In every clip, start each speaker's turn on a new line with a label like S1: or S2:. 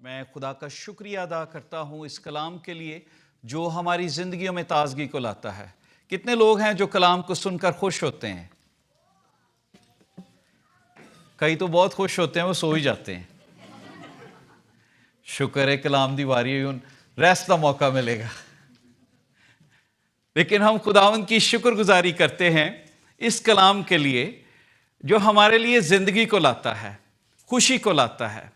S1: میں خدا کا شکریہ ادا کرتا ہوں اس کلام کے لیے جو ہماری زندگیوں میں تازگی کو لاتا ہے۔ کتنے لوگ ہیں جو کلام کو سن کر خوش ہوتے ہیں؟ کئی تو بہت خوش ہوتے ہیں، وہ سو ہی جاتے ہیں۔ شکر ہے کلام دی واری ہوئی، ریسٹ کا موقع ملے گا۔ لیکن ہم خداوند کی شکر گزاری کرتے ہیں اس کلام کے لیے جو ہمارے لیے زندگی کو لاتا ہے، خوشی کو لاتا ہے۔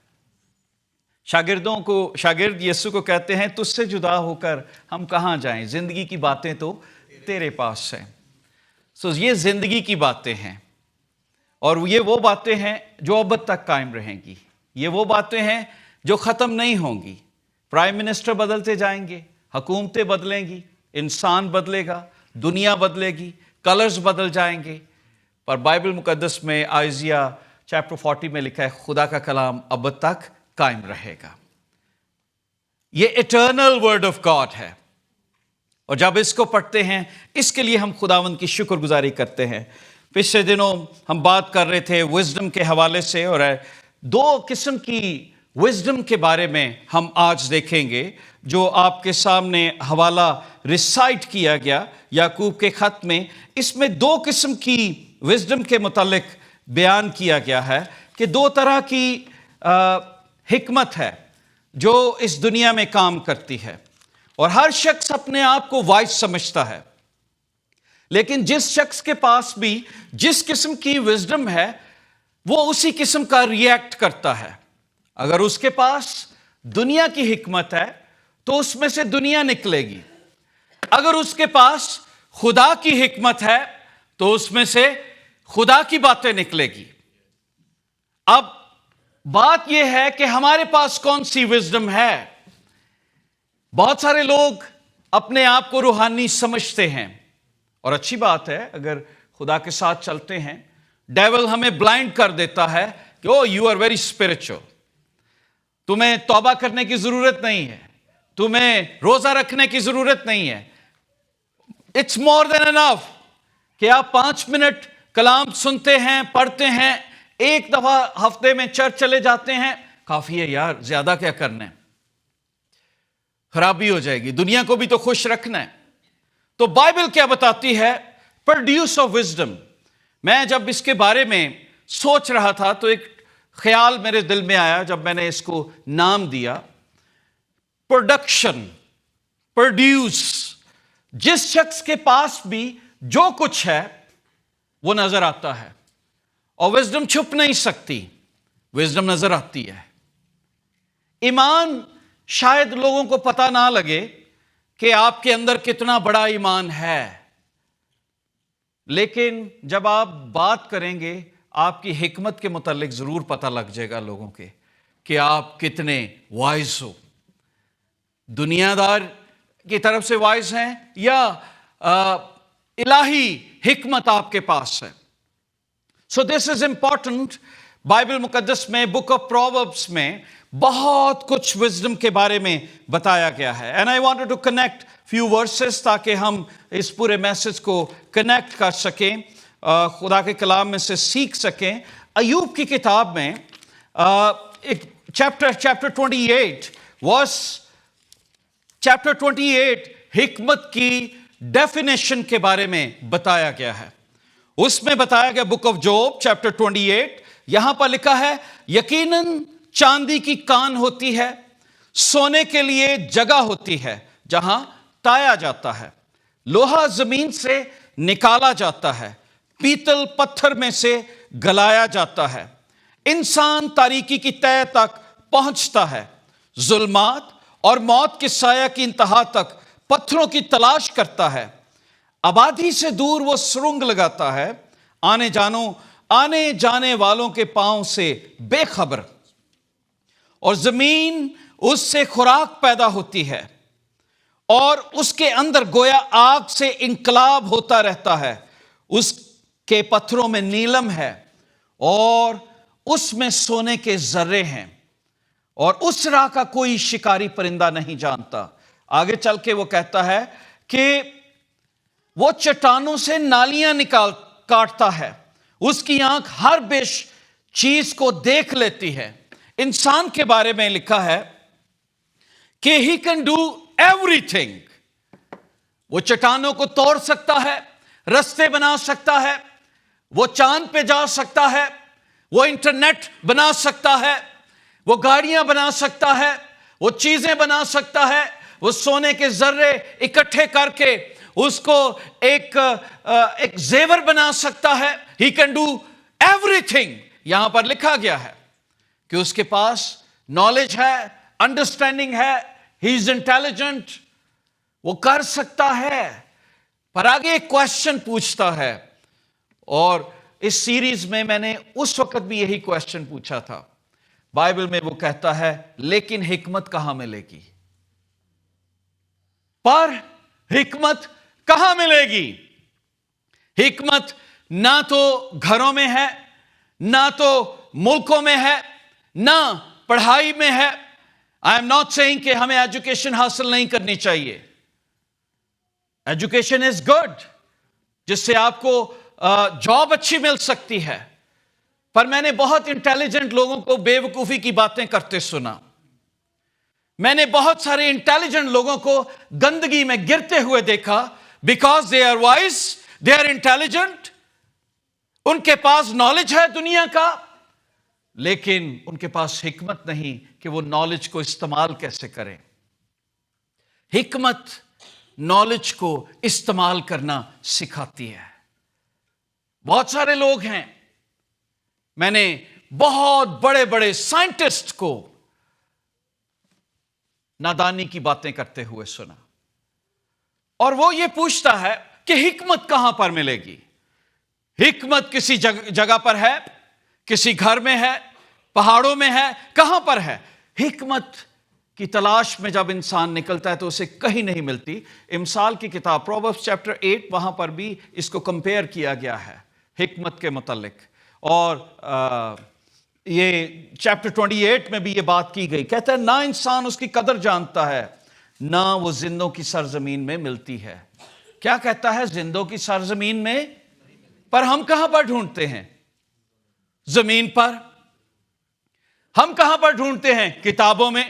S1: شاگرد یسوع کو کہتے ہیں تجھ سے جدا ہو کر ہم کہاں جائیں، زندگی کی باتیں تو تیرے پاس ہیں۔ یہ زندگی کی باتیں ہیں، اور یہ وہ باتیں ہیں جو ابد تک قائم رہیں گی۔ یہ وہ باتیں ہیں جو ختم نہیں ہوں گی۔ پرائم منسٹر بدلتے جائیں گے، حکومتیں بدلیں گی، انسان بدلے گا، دنیا بدلے گی، کلرز بدل جائیں گے، پر بائبل مقدس میں آئزیہ چیپٹر 40 میں لکھا ہے خدا کا کلام ابد تک قائم رہے گا۔ یہ ایٹرنل ورڈ آف گاڈ ہے، اور جب اس کو پڑھتے ہیں اس کے لیے ہم خداوند کی شکر گزاری کرتے ہیں۔ پچھلے دنوں ہم بات کر رہے تھے وزڈم کے حوالے سے، اور دو قسم کی وزڈم کے بارے میں ہم آج دیکھیں گے جو آپ کے سامنے حوالہ ریسائٹ کیا گیا یعقوب کے خط میں۔ اس میں دو قسم کی وزڈم کے متعلق بیان کیا گیا ہے کہ دو طرح کی حکمت ہے جو اس دنیا میں کام کرتی ہے، اور ہر شخص اپنے آپ کو وائس سمجھتا ہے، لیکن جس شخص کے پاس بھی جس قسم کی وزڈم ہے وہ اسی قسم کا ریئیکٹ کرتا ہے۔ اگر اس کے پاس دنیا کی حکمت ہے تو اس میں سے دنیا نکلے گی، اگر اس کے پاس خدا کی حکمت ہے تو اس میں سے خدا کی باتیں نکلے گی۔ اب بات یہ ہے کہ ہمارے پاس کون سی وزڈم ہے؟ بہت سارے لوگ اپنے آپ کو روحانی سمجھتے ہیں، اور اچھی بات ہے اگر خدا کے ساتھ چلتے ہیں۔ ڈیول ہمیں بلائنڈ کر دیتا ہے کہ او یو آر ویری اسپرچل، تمہیں توبہ کرنے کی ضرورت نہیں ہے، تمہیں روزہ رکھنے کی ضرورت نہیں ہے۔ اٹس مور دین انف کہ آپ 5 منٹ کلام سنتے ہیں، پڑھتے ہیں، ایک دفعہ ہفتے میں چرچ چلے جاتے ہیں، کافی ہے یار، زیادہ کیا کرنا ہے، خرابی ہو جائے گی، دنیا کو بھی تو خوش رکھنا ہے۔ تو بائبل کیا بتاتی ہے؟ Produce of wisdom. میں جب اس کے بارے میں سوچ رہا تھا تو ایک خیال میرے دل میں آیا جب میں نے اس کو نام دیا پروڈکشن، پروڈیوس۔ جس شخص کے پاس بھی جو کچھ ہے وہ نظر آتا ہے، اور وزڈم چھپ نہیں سکتی، وزڈم نظر آتی ہے۔ ایمان شاید لوگوں کو پتہ نہ لگے کہ آپ کے اندر کتنا بڑا ایمان ہے، لیکن جب آپ بات کریں گے آپ کی حکمت کے متعلق ضرور پتہ لگ جائے گا لوگوں کے کہ آپ کتنے وائز ہو۔ دنیا دار کی طرف سے وائز ہیں یا الہی حکمت آپ کے پاس ہے۔ So this is important۔ Bible مقدس میں بک آف پرووربس میں بہت کچھ وزڈم کے بارے میں بتایا گیا ہے، and I wanted to connect few verses تاکہ ہم اس پورے میسج کو کنیکٹ کر سکیں، خدا کے کلام میں سے سیکھ سکیں۔ ایوب کی کتاب میں ایک چیپٹر 28 حکمت کی ڈیفینیشن کے بارے میں بتایا گیا ہے۔ اس میں بتایا گیا بک آف جوب چیپٹر 28، یہاں پر لکھا ہے یقیناً چاندی کی کان ہوتی ہے، سونے کے لیے جگہ ہوتی ہے جہاں تایا جاتا ہے، لوہا زمین سے نکالا جاتا ہے، پیتل پتھر میں سے گلایا جاتا ہے، انسان تاریکی کی تہہ تک پہنچتا ہے، ظلمات اور موت کے سایہ کی انتہا تک پتھروں کی تلاش کرتا ہے، آبادی سے دور وہ سرنگ لگاتا ہے، آنے جانے والوں کے پاؤں سے بے خبر، اور زمین اس سے خوراک پیدا ہوتی ہے، اور اس کے اندر گویا آگ سے انقلاب ہوتا رہتا ہے، اس کے پتھروں میں نیلم ہے اور اس میں سونے کے ذرے ہیں، اور اس راہ کا کوئی شکاری پرندہ نہیں جانتا۔ آگے چل کے وہ کہتا ہے کہ وہ چٹانوں سے نالیاں کاٹتا ہے، اس کی آنکھ ہر چیز کو دیکھ لیتی ہے۔ انسان کے بارے میں لکھا ہے کہ he can do everything. وہ چٹانوں کو توڑ سکتا ہے، رستے بنا سکتا ہے، وہ چاند پہ جا سکتا ہے، وہ انٹرنیٹ بنا سکتا ہے، وہ گاڑیاں بنا سکتا ہے، وہ چیزیں بنا سکتا ہے، وہ سونے کے ذرے اکٹھے کر کے اس کو ایک زیور بنا سکتا ہے. He can do everything. یہاں پر لکھا گیا ہے کہ اس کے پاس نالج ہے، انڈرسٹینڈنگ ہے، he is intelligent. وہ کر سکتا ہے. پر آگے ایک کوشچن پوچھتا ہے، اور اس سیریز میں نے اس وقت بھی یہی کوشچن پوچھا تھا. بائبل میں وہ کہتا ہے لیکن حکمت کہاں ملے گی؟ پر حکمت کہاں ملے گی؟ حکمت نہ تو گھروں میں ہے، نہ تو ملکوں میں ہے، نہ پڑھائی میں ہے. آئی ایم ناٹ سیئنگ کہ ہمیں ایجوکیشن حاصل نہیں کرنی چاہیے. ایجوکیشن از گڈ، جس سے آپ کو جاب اچھی مل سکتی ہے. پر میں نے بہت انٹیلیجنٹ لوگوں کو بے وقوفی کی باتیں کرتے سنا. میں نے بہت سارے انٹیلیجنٹ لوگوں کو گندگی میں گرتے ہوئے دیکھا. Because they are wise, they are intelligent, ان کے پاس نالج ہے دنیا کا، لیکن ان کے پاس حکمت نہیں کہ وہ نالج کو استعمال کیسے کریں. حکمت نالج کو استعمال کرنا سکھاتی ہے. بہت سارے لوگ ہیں، میں نے بہت بڑے بڑے سائنٹسٹ کو نادانی کی باتیں کرتے ہوئے سنا، اور وہ یہ پوچھتا ہے کہ حکمت کہاں پر ملے گی؟ حکمت کسی جگہ پر ہے، کسی گھر میں ہے، پہاڑوں میں ہے، کہاں پر ہے؟ حکمت کی تلاش میں جب انسان نکلتا ہے تو اسے کہیں نہیں ملتی. امثال کی کتاب پرووربس چیپٹر 8، وہاں پر بھی اس کو کمپیئر کیا گیا ہے حکمت کے متعلق. اور یہ چیپٹر 28 میں بھی یہ بات کی گئی. کہتا ہے نہ انسان اس کی قدر جانتا ہے، نہ وہ زندوں کی سرزمین میں ملتی ہے. کیا کہتا ہے؟ زندوں کی سرزمین میں. پر ہم کہاں پر ڈھونڈتے ہیں؟ زمین پر. ہم کہاں پر ڈھونڈتے ہیں؟ کتابوں میں.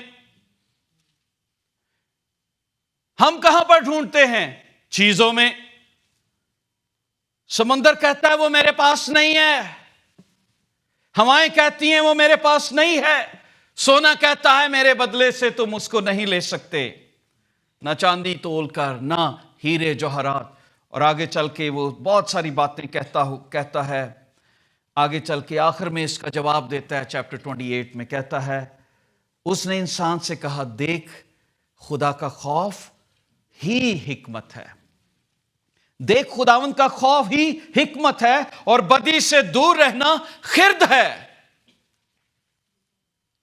S1: ہم کہاں پر ڈھونڈتے ہیں؟ چیزوں میں. سمندر کہتا ہے وہ میرے پاس نہیں ہے، ہوائیں کہتی ہیں وہ میرے پاس نہیں ہے، سونا کہتا ہے میرے بدلے سے تم اس کو نہیں لے سکتے، نہ چاندی تول کر، نہ ہیرے جوہرات. اور آگے چل کے وہ بہت ساری باتیں کہتا ہے. آگے چل کے آخر میں اس کا جواب دیتا ہے چیپٹر 28 میں. کہتا ہے اس نے انسان سے کہا دیکھ خدا کا خوف ہی حکمت ہے. دیکھ خداوند کا خوف ہی حکمت ہے، اور بدی سے دور رہنا خرد ہے.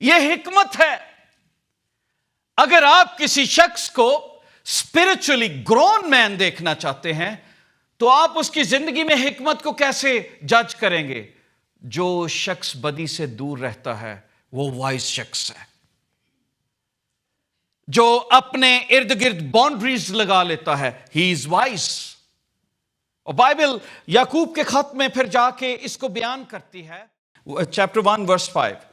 S1: یہ حکمت ہے. اگر آپ کسی شخص کو اسپرچولی گرون مین دیکھنا چاہتے ہیں تو آپ اس کی زندگی میں حکمت کو کیسے جج کریں گے؟ جو شخص بدی سے دور رہتا ہے وہ وائز شخص ہے، جو اپنے ارد گرد باؤنڈریز لگا لیتا ہے. He is wise. اور بائبل یعقوب کے خط میں پھر جا کے اس کو بیان کرتی ہے. چیپٹر 1 ورس 5،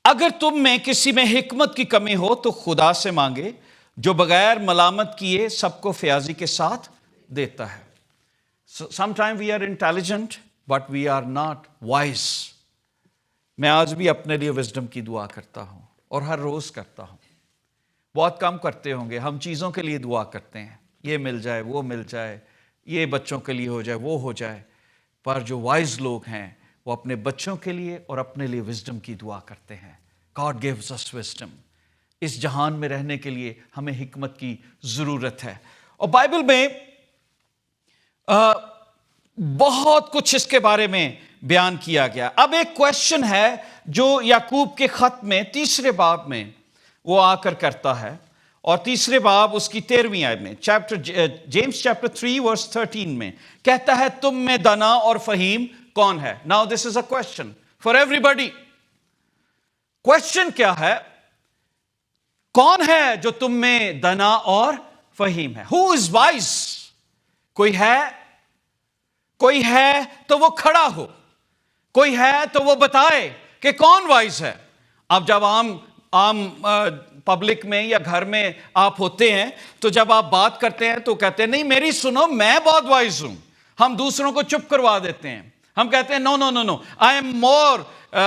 S1: اگر تم میں کسی میں حکمت کی کمی ہو تو خدا سے مانگے جو بغیر ملامت کیے سب کو فیاضی کے ساتھ دیتا ہے. Sometimes we are intelligent but we are not wise. میں آج بھی اپنے لیے وزڈم کی دعا کرتا ہوں، اور ہر روز کرتا ہوں. بہت کم کرتے ہوں گے. ہم چیزوں کے لیے دعا کرتے ہیں، یہ مل جائے، وہ مل جائے، یہ بچوں کے لیے ہو جائے، وہ ہو جائے. پر جو وائز لوگ ہیں وہ اپنے بچوں کے لیے اور اپنے لیے وزڈم کی دعا کرتے ہیں. God gives us wisdom. اس جہان میں رہنے کے لیے ہمیں حکمت کی ضرورت ہے. اور بائبل میں بہت کچھ اس کے بارے میں بیان کیا گیا. اب ایک کویسچن ہے جو یعقوب کے خط میں 3 باب میں وہ آ کر کرتا ہے، اور 3 باب اس کی 13ویں آیت میں جیمس چیپٹر 3 ورس 13 میں کہتا ہے تم میں دانا اور فہیم کون ہے؟ Now this is a question for everybody. Question کیا ہے؟ کون ہے جو تم میں دانا اور فہیم ہے؟ Who is wise? کوئی ہے تو وہ کھڑا ہو، کوئی ہے تو وہ بتائے کہ کون وائز ہے. اب جب عام پبلک میں یا گھر میں آپ ہوتے ہیں تو جب آپ بات کرتے ہیں تو کہتے ہیں نہیں میری سنو میں بہت وائز ہوں. ہم دوسروں کو چپ کروا دیتے ہیں. ہم کہتے ہیں نو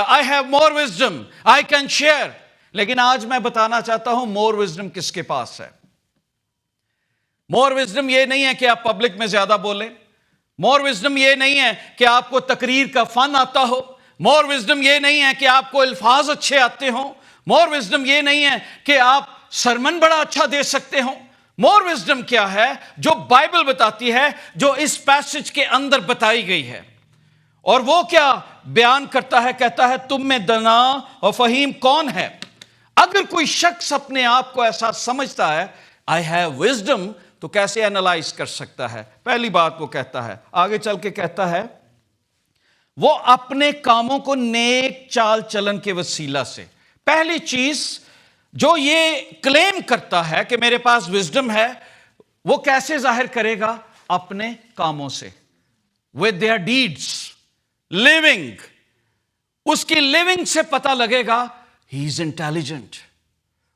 S1: I have more wisdom, I can share. لیکن آج میں بتانا چاہتا ہوں more wisdom کس کے پاس ہے. more wisdom یہ نہیں ہے کہ آپ پبلک میں زیادہ بولیں. more wisdom یہ نہیں ہے کہ آپ کو تقریر کا فن آتا ہو. more wisdom یہ نہیں ہے کہ آپ کو الفاظ اچھے آتے ہوں. more wisdom یہ نہیں ہے کہ آپ سرمن بڑا اچھا دے سکتے ہوں. more wisdom کیا ہے؟ جو بائبل بتاتی ہے، جو اس پیسج کے اندر بتائی گئی ہے. اور وہ کیا بیان کرتا ہے؟ کہتا ہے تم میں دانا اور فہیم کون ہے؟ اگر کوئی شخص اپنے آپ کو ایسا سمجھتا ہے I have wisdom، تو کیسے انالائز کر سکتا ہے؟ پہلی بات وہ کہتا ہے، آگے چل کے کہتا ہے وہ اپنے کاموں کو نیک چال چلن کے وسیلہ سے. پہلی چیز جو یہ کلیم کرتا ہے کہ میرے پاس وزڈم ہے، وہ کیسے ظاہر کرے گا؟ اپنے کاموں سے. with their deeds، living. اس کی living سے پتہ لگے گا he is intelligent،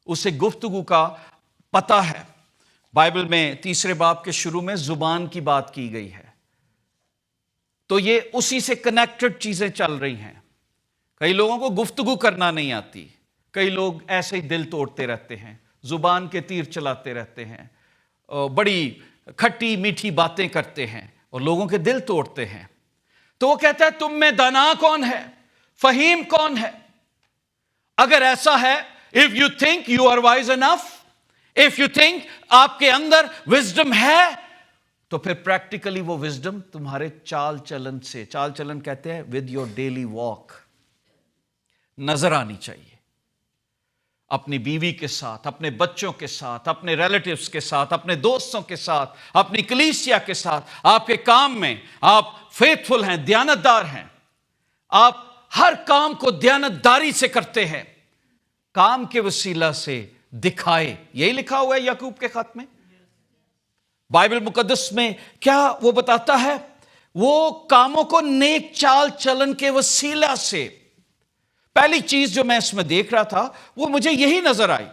S1: اسے گفتگو کا پتہ ہے. بائبل میں 3 باب کے شروع میں زبان کی بات کی گئی ہے، تو یہ اسی سے کنیکٹڈ چیزیں چل رہی ہیں. کئی لوگوں کو گفتگو کرنا نہیں آتی، کئی لوگ ایسے ہی دل توڑتے رہتے ہیں، زبان کے تیر چلاتے رہتے ہیں، بڑی کھٹی میٹھی باتیں کرتے ہیں اور لوگوں کے دل توڑتے ہیں. تو وہ کہتا ہے تم میں دانا کون ہے، فہیم کون ہے؟ اگر ایسا ہے، if you think you are wise enough، if you think آپ کے اندر وزڈم ہے، تو پھر پریکٹیکلی وہ وزڈم تمہارے چال چلن سے، چال چلن کہتے ہیں with your daily walk، نظر آنی چاہیے. اپنی بیوی کے ساتھ، اپنے بچوں کے ساتھ، اپنے ریلیٹیوز کے ساتھ، اپنے دوستوں کے ساتھ، اپنی کلیسیا کے ساتھ، آپ کے کام میں آپ فیتھفل ہیں، دیانتدار ہیں، آپ ہر کام کو دیانتداری سے کرتے ہیں، کام کے وسیلہ سے دکھائے. یہی لکھا ہوا ہے یعقوب کے خط میں. بائبل مقدس میں کیا وہ بتاتا ہے؟ وہ کاموں کو نیک چال چلن کے وسیلہ سے. پہلی چیز جو میں اس میں دیکھ رہا تھا وہ مجھے یہی نظر آئی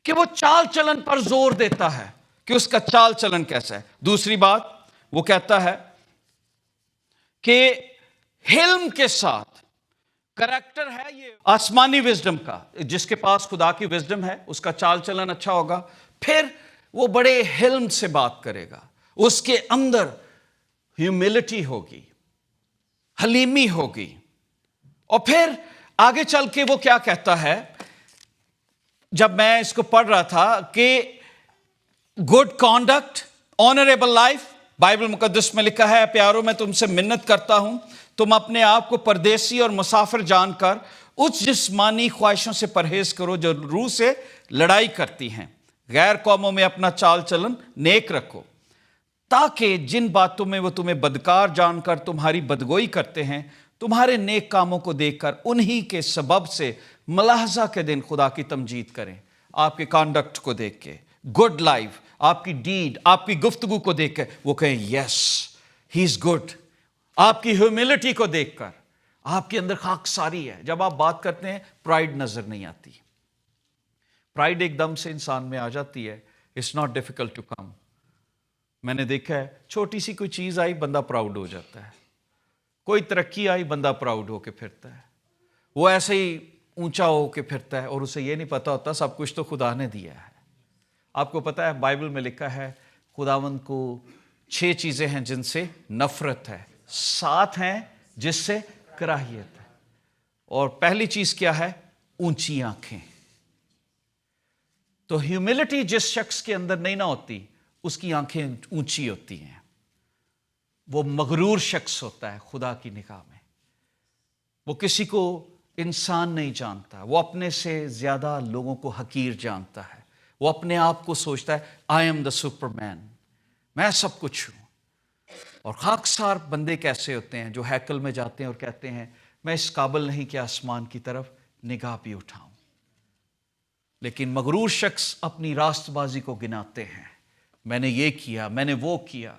S1: کہ وہ چال چلن پر زور دیتا ہے کہ اس کا چال چلن کیسا ہے. دوسری بات وہ کہتا ہے کہ حلم کے ساتھ کریکٹر ہے یہ آسمانی وزڈم کا. جس کے پاس خدا کی وزڈم ہے اس کا چال چلن اچھا ہوگا. پھر وہ بڑے حلم سے بات کرے گا، اس کے اندر ہیوملٹی ہوگی، حلیمی ہوگی. اور پھر آگے چل کے وہ کیا کہتا ہے؟ جب میں اس کو پڑھ رہا تھا کہ good conduct, honourable life, Bible مقدس میں لکھا ہے پیاروں میں تم سے منت کرتا ہوں تم اپنے آپ کو پردیسی اور مسافر جان کر اس جسمانی خواہشوں سے پرہیز کرو جو روح سے لڑائی کرتی ہیں. غیر قوموں میں اپنا چال چلن نیک رکھو، تاکہ جن باتوں میں وہ تمہیں بدکار جان کر تمہاری بدگوئی کرتے ہیں تمہارے نیک کاموں کو دیکھ کر انہی کے سبب سے ملاحظہ کے دن خدا کی تمجید کریں. آپ کے کانڈکٹ کو دیکھ کے، گڈ لائف، آپ کی ڈیڈ، آپ کی گفتگو کو دیکھ کے وہ کہیں یس ہی از گڈ. آپ کی ہیوملٹی کو دیکھ کر آپ کے اندر خاکساری ہے. جب آپ بات کرتے ہیں پرائیڈ نظر نہیں آتی. پرائیڈ ایک دم سے انسان میں آ جاتی ہے. It's not difficult to come. میں نے دیکھا ہے چھوٹی سی کوئی چیز آئی بندہ پراؤڈ ہو جاتا ہے، کوئی ترقی آئی بندہ پراؤڈ ہو کے پھرتا ہے، وہ ایسے ہی اونچا ہو کے پھرتا ہے اور اسے یہ نہیں پتا ہوتا سب کچھ تو خدا نے دیا ہے. آپ کو پتا ہے بائبل میں لکھا ہے خداوند کو 6 چیزیں ہیں جن سے نفرت ہے، 7 ہیں جس سے کراہیت ہے. اور پہلی چیز کیا ہے؟ اونچی آنکھیں. تو ہیوملٹی جس شخص کے اندر نہیں نہ ہوتی اس کی آنکھیں اونچی ہوتی ہیں. وہ مغرور شخص ہوتا ہے خدا کی نگاہ میں. وہ کسی کو انسان نہیں جانتا، وہ اپنے سے زیادہ لوگوں کو حقیر جانتا ہے. وہ اپنے آپ کو سوچتا ہے آئی ایم دا سپر مین، میں سب کچھ ہوں. اور خاکسار بندے کیسے ہوتے ہیں جو ہیکل میں جاتے ہیں اور کہتے ہیں میں اس قابل نہیں کہ آسمان کی طرف نگاہ بھی اٹھاؤں. لیکن مغرور شخص اپنی راست بازی کو گناتے ہیں، میں نے یہ کیا، میں نے وہ کیا.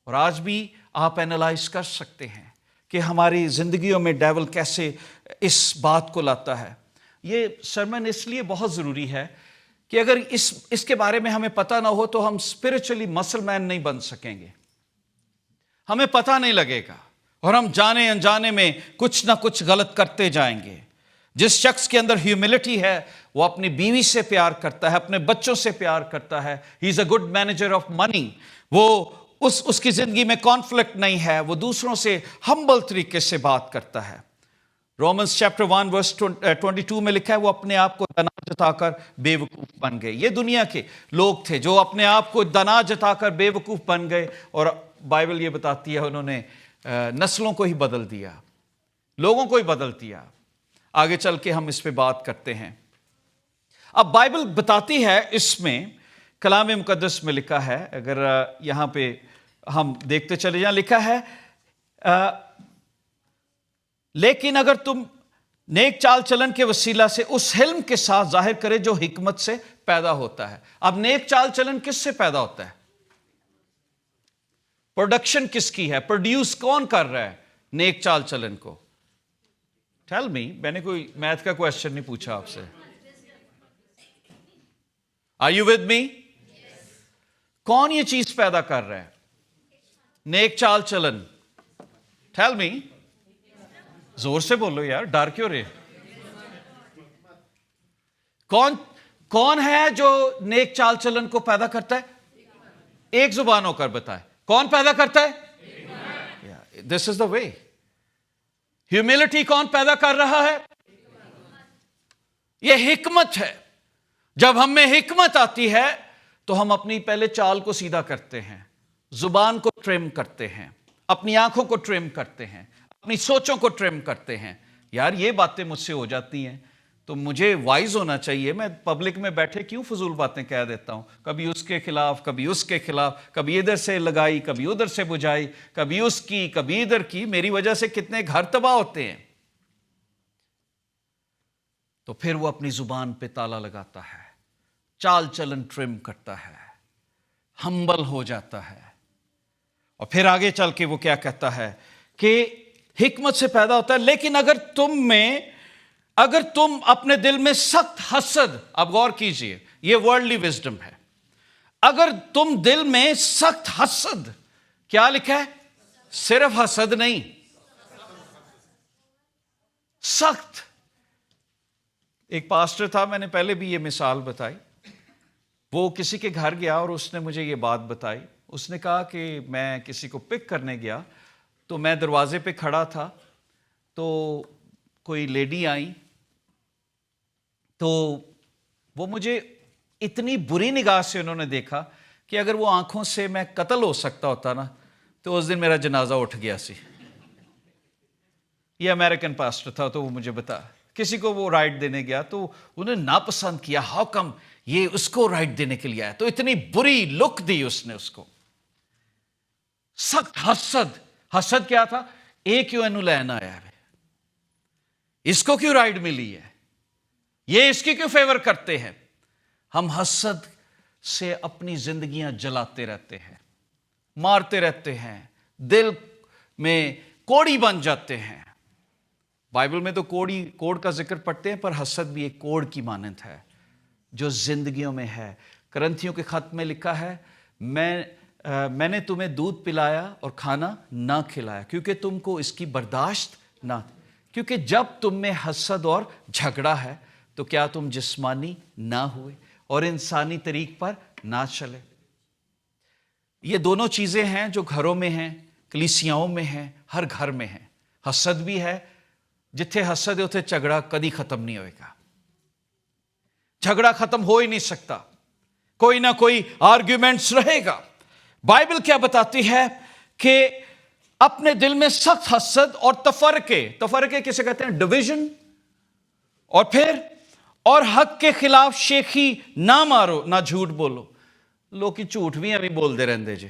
S1: اور آج بھی آپ اینالائز کر سکتے ہیں کہ ہماری زندگیوں میں ڈیول کیسے اس بات کو لاتا ہے. یہ سرمن اس لیے بہت ضروری ہے کہ اگر اس کے بارے میں ہمیں پتہ نہ ہو تو ہم اسپرچولی مسل مین نہیں بن سکیں گے. ہمیں پتہ نہیں لگے گا اور ہم جانے انجانے میں کچھ نہ کچھ غلط کرتے جائیں گے. جس شخص کے اندر ہیوملٹی ہے وہ اپنی بیوی سے پیار کرتا ہے, اپنے بچوں سے پیار کرتا ہے. He is a good manager of money. وہ اس کی زندگی میں کانفلکٹ نہیں ہے, وہ دوسروں سے ہمبل طریقے سے بات کرتا ہے. رومنز چیپٹر 1 ورس 22 میں لکھا ہے وہ اپنے آپ کو دنا جتا کر بے وقوف بن گئے. یہ دنیا کے لوگ تھے جو اپنے آپ کو دنا جتا کر بے وقوف بن گئے, اور بائبل یہ بتاتی ہے انہوں نے نسلوں کو ہی بدل دیا, لوگوں کو ہی بدل دیا. آگے چل کے ہم اس پہ بات کرتے ہیں. اب بائبل بتاتی ہے, اس میں کلام مقدس میں لکھا ہے, اگر یہاں پہ ہم دیکھتے چلے جائیں, لکھا ہے لیکن اگر تم نیک چال چلن کے وسیلہ سے اس حلم کے ساتھ ظاہر کرے جو حکمت سے پیدا ہوتا ہے. اب نیک چال چلن کس سے پیدا ہوتا ہے؟ پروڈکشن کس کی ہے؟ پروڈیوس کون کر رہا ہے نیک چال چلن کو؟ Tell me. میں نے کوئی میتھ کا کویسچن نہیں پوچھا آپ سے. Are you with me? کون یہ چیز پیدا کر رہا ہے؟ نیک چال چلن. Tell me. زور سے بولو یار, ڈر کیوں رہے؟ کون ہے جو نیک چال چلن کو پیدا کرتا ہے؟ ایک زبان ہو کر بتائے, کون پیدا کرتا ہے؟ دس از دا وے. ہیوملٹی کون پیدا کر رہا ہے؟ یہ حکمت ہے. جب ہم میں حکمت آتی ہے تو ہم اپنی پہلے چال کو سیدھا کرتے ہیں, زبان کو ٹرم کرتے ہیں, اپنی آنکھوں کو ٹرم کرتے ہیں, اپنی سوچوں کو ٹرم کرتے ہیں. یار یہ باتیں مجھ سے ہو جاتی ہیں تو مجھے وائز ہونا چاہیے. میں پبلک میں بیٹھے کیوں فضول باتیں کہہ دیتا ہوں, کبھی اس کے خلاف, کبھی اس کے خلاف, کبھی ادھر سے لگائی, کبھی ادھر سے بجھائی, کبھی اس کی, کبھی ادھر کی. میری وجہ سے کتنے گھر تباہ ہوتے ہیں. تو پھر وہ اپنی زبان پہ تالا لگاتا ہے, چال چلن ٹرم کرتا ہے, ہمبل ہو جاتا ہے. اور پھر آگے چل کے وہ کیا کہتا ہے کہ حکمت سے پیدا ہوتا ہے. لیکن اگر تم اپنے دل میں سخت حسد, اب غور کیجئے, یہ ورلڈلی وزڈم ہے. اگر تم دل میں سخت حسد, کیا لکھا ہے؟ صرف حسد نہیں, سخت. ایک پاسٹر تھا, میں نے پہلے بھی یہ مثال بتائی, وہ کسی کے گھر گیا اور اس نے مجھے یہ بات بتائی. اس نے کہا کہ میں کسی کو پک کرنے گیا تو میں دروازے پہ کھڑا تھا, تو کوئی لیڈی آئی, تو وہ مجھے اتنی بری نگاہ سے انہوں نے دیکھا کہ اگر وہ آنکھوں سے میں قتل ہو سکتا ہوتا نا تو اس دن میرا جنازہ اٹھ گیا سی. یہ امریکن پاسٹر تھا, تو وہ مجھے بتا, کسی کو وہ رائٹ دینے گیا تو انہیں ناپسند کیا, ہاؤ کم یہ اس کو رائٹ دینے کے لیے آیا, تو اتنی بری لک دی اس نے اس کو. سخت حسد. حسد کیا تھا؟ ایک کیوں اینو لین آیا ہے, اس کو کیوں رائٹ ملی ہے, یہ اس کی کیوں فیور کرتے ہیں. ہم حسد سے اپنی زندگیاں جلاتے رہتے ہیں, مارتے رہتے ہیں, دل میں کوڑی بن جاتے ہیں. بائبل میں تو کوڑ کا ذکر پڑھتے ہیں, پر حسد بھی ایک کوڑ کی مانند ہے جو زندگیوں میں ہے. کرنتھیوں کے خط میں لکھا ہے, میں نے تمہیں دودھ پلایا اور کھانا نہ کھلایا کیونکہ تم کو اس کی برداشت نہ, کیونکہ جب تم میں حسد اور جھگڑا ہے تو کیا تم جسمانی نہ ہوئے اور انسانی طریق پر نہ چلے. یہ دونوں چیزیں ہیں جو گھروں میں ہیں, کلیسیاؤں میں ہیں, ہر گھر میں ہیں. حسد بھی ہے, جتھے حسد ہے اتھے جھگڑا کدی ختم نہیں ہوئے گا. جھگڑا ختم ہو ہی نہیں سکتا, کوئی نہ کوئی آرگیومنٹس رہے گا. بائبل کیا بتاتی ہے کہ اپنے دل میں سخت حسد اور تفرقے کسے کہتے ہیں؟ ڈویژن. اور پھر اور حق کے خلاف شیخی نہ مارو, نہ جھوٹ بولو. لوگ کی جھوٹ بھی ہمیں بول دے رہندے جی,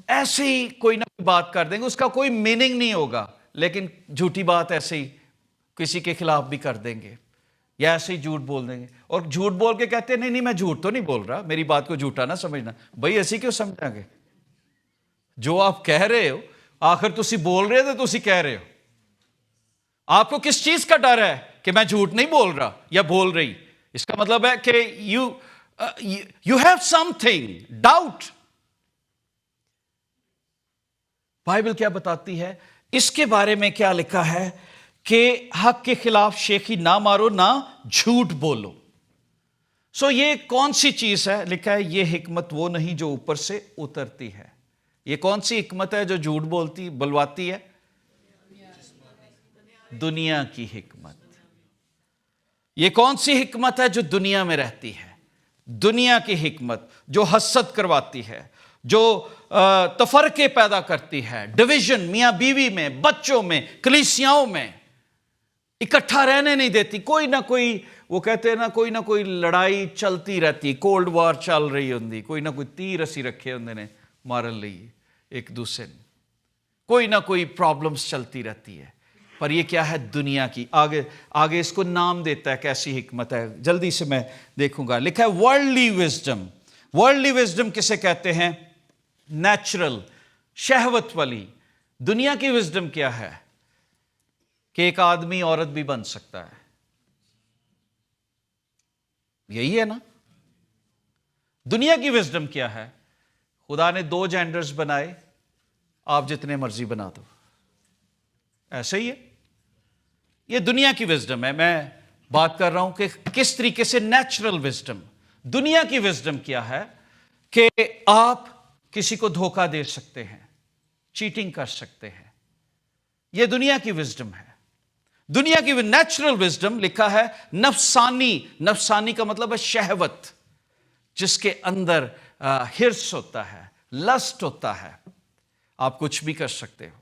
S1: ایسے ہی کوئی نہ کوئی بات کر دیں گے, اس کا کوئی میننگ نہیں ہوگا, لیکن جھوٹی بات ایسے ہی کسی کے خلاف بھی کر دیں گے یا ایسے ہی جھوٹ بول دیں گے. اور جھوٹ بول کے کہتے ہیں نہیں میں جھوٹ تو نہیں بول رہا, میری بات کو جھوٹا نہ سمجھنا. بھائی ایسی کیوں سمجھیں گے؟ جو آپ کہہ رہے ہو آخر تسی بول رہے تھے, تسی کہہ رہے ہو. آپ کو کس چیز کا ڈر ہے کہ میں جھوٹ نہیں بول رہا یا بول رہی. اس کا مطلب ہے کہ you have some thing doubt. Bible کیا بتاتی ہے اس کے بارے میں؟ کیا لکھا ہے کہ حق کے خلاف شیخی نہ مارو نہ جھوٹ بولو. سو یہ کون سی چیز ہے؟ لکھا ہے یہ حکمت وہ نہیں جو اوپر سے اترتی ہے. یہ کون سی حکمت ہے جو جھوٹ بلواتی ہے؟ دنیا کی حکمت. یہ کون سی حکمت ہے جو دنیا میں رہتی ہے؟ دنیا کی حکمت جو حسد کرواتی ہے، جو تفرقے پیدا کرتی ہے، ڈویژن میاں بیوی میں، بچوں میں، کلیسیاؤں میں، اکٹھا رہنے نہیں دیتی. کوئی نہ کوئی، وہ کہتے ہیں نا، کوئی نہ کوئی لڑائی چلتی رہتی، کولڈ وار چل رہی ہوندی، کوئی نہ کوئی تیر اسی رکھے ہوندے نے مارن لئی ایک دوسرے نے، کوئی نہ کوئی پرابلمز چلتی رہتی ہے. پر یہ کیا ہے؟ دنیا کی. آگے اس کو نام دیتا ہے کیسی حکمت ہے، جلدی سے میں دیکھوں گا. لکھا ہے ورلڈلی وزڈم. ورلڈلی وزڈم کسے کہتے ہیں؟ نیچرل، شہوت والی. دنیا کی وزڈم کیا ہے؟ کہ ایک آدمی عورت بھی بن سکتا ہے. یہی ہے نا. دنیا کی وزڈم کیا ہے؟ خدا نے 2 جینڈرز بنائے، آپ جتنے مرضی بنا دو. ایسے ہی ہے. یہ دنیا کی وزڈم ہے. میں بات کر رہا ہوں کہ کس طریقے سے نیچرل وزڈم. دنیا کی وزڈم کیا ہے؟ کہ آپ کسی کو دھوکہ دے سکتے ہیں، چیٹنگ کر سکتے ہیں. یہ دنیا کی وزڈم ہے. دنیا کی نیچرل وزڈم لکھا ہے نفسانی. نفسانی کا مطلب ہے شہوت، جس کے اندر ہرس ہوتا ہے، لسٹ ہوتا ہے. آپ کچھ بھی کر سکتے ہو.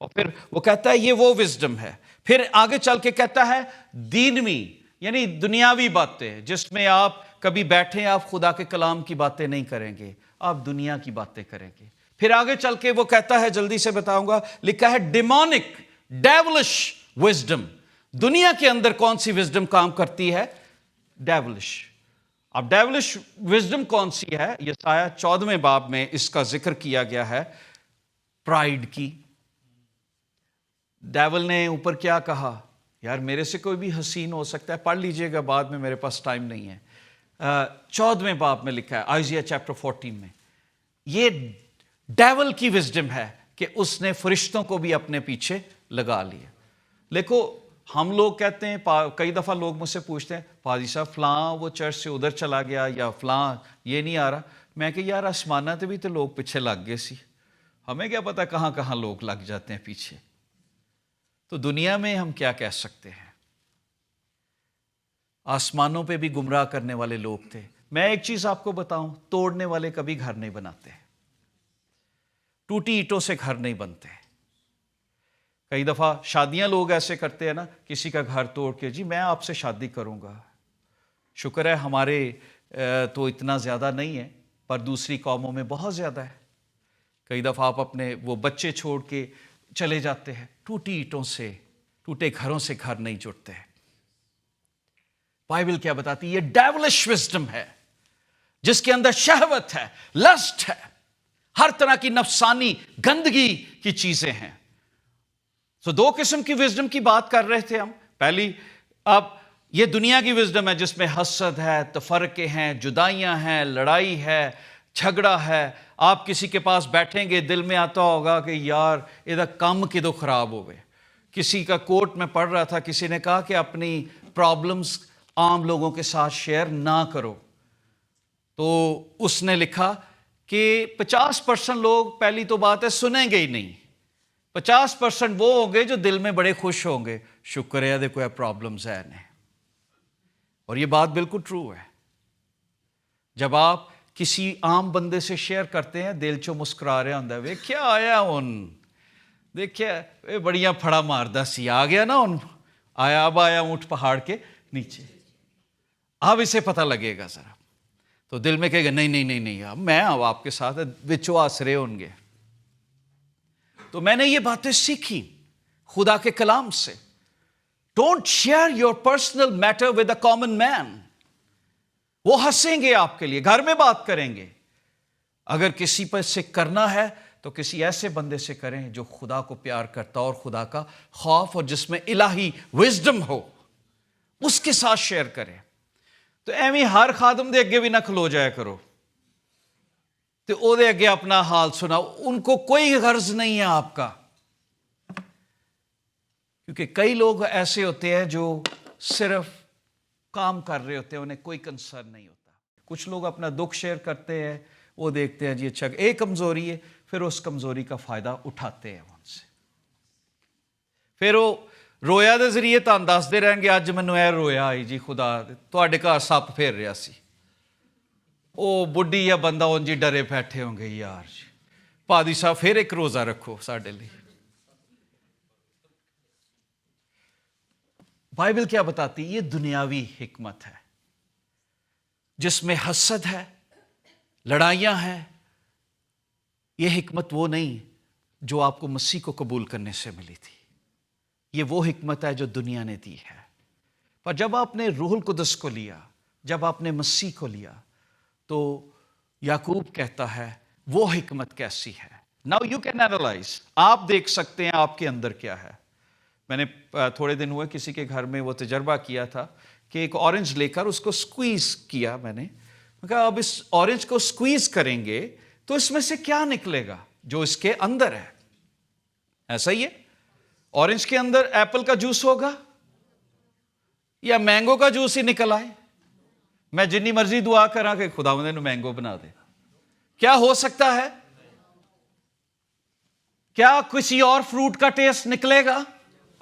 S1: اور پھر وہ کہتا ہے یہ وہ وزڈم ہے. پھر آگے چل کے کہتا ہے دینوی، یعنی دنیاوی باتیں، جس میں آپ کبھی بیٹھیں، آپ خدا کے کلام کی باتیں نہیں کریں گے، آپ دنیا کی باتیں کریں گے. پھر آگے چل کے وہ کہتا ہے، جلدی سے بتاؤں گا، لکھا ہے ڈیمونک، ڈیولش وزڈم. دنیا کے اندر کون سی وزڈم کام کرتی ہے؟ ڈیولش. اب ڈیولش وزڈم کون سی ہے؟ یسایہ 14 باب میں اس کا ذکر کیا گیا ہے. پرائیڈ کی. ڈیول نے اوپر کیا کہا؟ یار میرے سے کوئی بھی حسین ہو سکتا ہے. پڑھ لیجئے گا بعد میں، میرے پاس ٹائم نہیں ہے. 14 باب میں لکھا ہے، آئزیہ چیپٹر 14 میں. یہ ڈیول کی وزڈم ہے کہ اس نے فرشتوں کو بھی اپنے پیچھے لگا لیا. دیکھو ہم لوگ کہتے ہیں، کئی دفعہ لوگ مجھ سے پوچھتے ہیں، پادری صاحب فلاں وہ چرچ سے ادھر چلا گیا، یا فلاں یہ نہیں آ رہا. میں کہ یار آسمانہ تے بھی تو لوگ پیچھے لگ گئے سی، ہمیں کیا پتا کہاں کہاں لوگ لگ جاتے ہیں پیچھے. تو دنیا میں ہم کیا کہہ سکتے ہیں؟ آسمانوں پہ بھی گمراہ کرنے والے لوگ تھے. میں ایک چیز آپ کو بتاؤں، توڑنے والے کبھی گھر نہیں بناتے. ٹوٹی اینٹوں سے گھر نہیں بنتے. کئی دفعہ شادیاں لوگ ایسے کرتے ہیں نا، کسی کا گھر توڑ کے، جی میں آپ سے شادی کروں گا. شکر ہے ہمارے تو اتنا زیادہ نہیں ہے، پر دوسری قوموں میں بہت زیادہ ہے. کئی دفعہ آپ اپنے وہ بچے چھوڑ کے چلے جاتے ہیں. ٹوٹی اینٹوں سے، ٹوٹے گھروں سے گھر نہیں جڑتے. بائبل کیا بتاتی ہے؟ یہ ڈیولش وزڈم ہے جس کے اندر شہوت ہے، لسٹ ہے، ہر طرح کی نفسانی گندگی کی چیزیں ہیں. تو 2 قسم کی وزڈم کی بات کر رہے تھے ہم. پہلی، اب یہ دنیا کی وزڈم ہے جس میں حسد ہے، تفرقے ہیں، جدائیاں ہیں، لڑائی ہے، جھگڑا ہے. آپ کسی کے پاس بیٹھیں گے، دل میں آتا ہوگا کہ یار ادھر کم کدو خراب ہو گئے. کسی کا کوٹ میں پڑھ رہا تھا، کسی نے کہا کہ اپنی پرابلمز عام لوگوں کے ساتھ شیئر نہ کرو. تو اس نے لکھا کہ 50% لوگ پہلی تو بات ہے سنیں گے ہی نہیں، 50% وہ ہوں گے جو دل میں بڑے خوش ہوں گے، شکر ہے دیکھو یہ پرابلمز ہے نہیں. اور یہ بات بالکل ٹرو ہے. جب آپ کسی عام بندے سے شیئر کرتے ہیں، دل چو مسکرا رہا ہوں وے کیا آیا ان، دیکھیں بڑیاں پھڑا ماردہ سی آ گیا نا ان، آیا اب آیا اونٹ پہاڑ کے نیچے. اب اسے پتہ لگے گا ذرا، تو دل میں کہے گا نہیں نہیں نہیں نہیں، اب میں اب آپ کے ساتھ بچو آسرے ہوں گے. تو میں نے یہ باتیں سیکھی خدا کے کلام سے. Don't share your personal matter with a common man. وہ ہنسیں گے آپ کے لیے، گھر میں بات کریں گے. اگر کسی پر سے کرنا ہے تو کسی ایسے بندے سے کریں جو خدا کو پیار کرتا اور خدا کا خوف اور جس میں الہی وزڈم ہو. اس کے ساتھ شیئر کریں. تو ایویں ہر خادم دے اگے بھی نہ کھلو جایا کرو تو او دے اگے اپنا حال سنا. ان کو کوئی غرض نہیں ہے آپ کا. کیونکہ کئی لوگ ایسے ہوتے ہیں جو صرف کام کر رہے ہوتے ہیں, انہیں کوئی کنسرن نہیں ہوتا. کچھ لوگ اپنا دکھ شیئر کرتے ہیں, وہ دیکھتے ہیں جی اچھا ایک کمزوری ہے, پھر اس کمزوری کا فائدہ اٹھاتے ہیں ان سے. پھر وہ رویا دے ذریعے تو دستے رہیں گے اج مینوں اے رویا آئی جی خدا تواڈے گھر سپ پھیر رہا سی. وہ بڈھی یا بندہ انج ہی ڈرے بیٹھے ہوں گے یار جی پادری صاحب پھر ایک روزہ رکھو ساڈے لیے. بائبل کیا بتاتی ہے؟ یہ دنیاوی حکمت ہے جس میں حسد ہے, لڑائیاں ہیں. یہ حکمت وہ نہیں جو آپ کو مسیح کو قبول کرنے سے ملی تھی. یہ وہ حکمت ہے جو دنیا نے دی ہے. پر جب آپ نے روح القدس کو لیا, جب آپ نے مسیح کو لیا, تو یعقوب کہتا ہے وہ حکمت کیسی ہے. ناؤ یو کین اینالائز, آپ دیکھ سکتے ہیں آپ کے اندر کیا ہے. میں نے تھوڑے دن ہوئے کسی کے گھر میں وہ تجربہ کیا تھا کہ ایک اورنج لے کر اس کو سکویز کیا. میں نے کہا اب اس اورنج کو سکویز کریں گے تو اس میں سے کیا نکلے گا جو اس کے اندر ہے. ایسا ہی ہے, اورنج کے اندر ایپل کا جوس ہوگا یا مینگو کا جوس ہی نکل آئے. میں جنی مرضی دعا کرا کہ خداوند نے مینگو بنا دے, کیا ہو سکتا ہے؟ کیا کسی اور فروٹ کا ٹیسٹ نکلے گا؟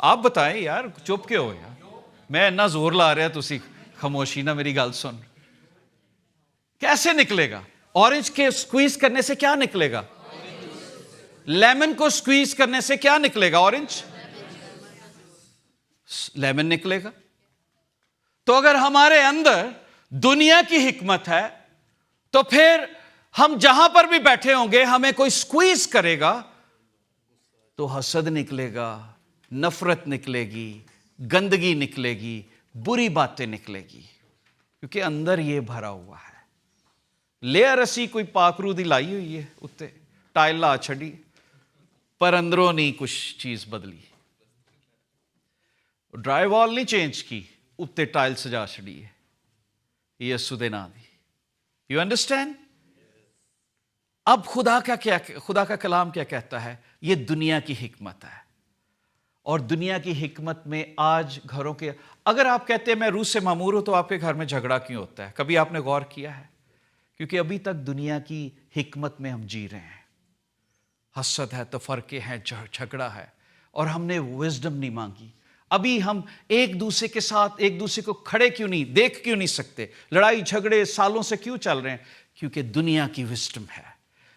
S1: آپ بتائیں یار, چپ کے ہو یار, میں اتنا زور لا رہا تسی خاموشی نہ میری گل سن. کیسے نکلے گا؟ اورنج کے سکویز کرنے سے کیا نکلے گا؟ لیمن کو سکویز کرنے سے کیا نکلے گا؟ اورنج لیمن نکلے گا. تو اگر ہمارے اندر دنیا کی حکمت ہے تو پھر ہم جہاں پر بھی بیٹھے ہوں گے ہمیں کوئی سکویز کرے گا تو حسد نکلے گا, نفرت نکلے گی, گندگی نکلے گی, بری باتیں نکلے گی, کیونکہ اندر یہ بھرا ہوا ہے. لیئر اسی کوئی پاکرو دی لائی ہوئی ہے اتنے ٹائل لا چھڑی, پر اندروں نہیں کچھ چیز بدلی. ڈرائی وال نہیں چینج کی, اتنے ٹائل سجا چھڑی ہے یسوع دے نام دی. You understand? اب خدا کا کلام کیا کہتا ہے؟ یہ دنیا کی حکمت ہے. اور دنیا کی حکمت میں آج گھروں کے, اگر آپ کہتے ہیں میں روح سے معمور ہوں تو آپ کے گھر میں جھگڑا کیوں ہوتا ہے؟ کبھی آپ نے غور کیا ہے؟ کیونکہ ابھی تک دنیا کی حکمت میں ہم جی رہے ہیں. حسد ہے, تفرقے ہیں, جھگڑا ہے, اور ہم نے وزڈم نہیں مانگی. ابھی ہم ایک دوسرے کے ساتھ ایک دوسرے کو کھڑے کیوں نہیں, دیکھ کیوں نہیں سکتے؟ لڑائی جھگڑے سالوں سے کیوں چل رہے ہیں؟ کیونکہ دنیا کی وزڈم ہے.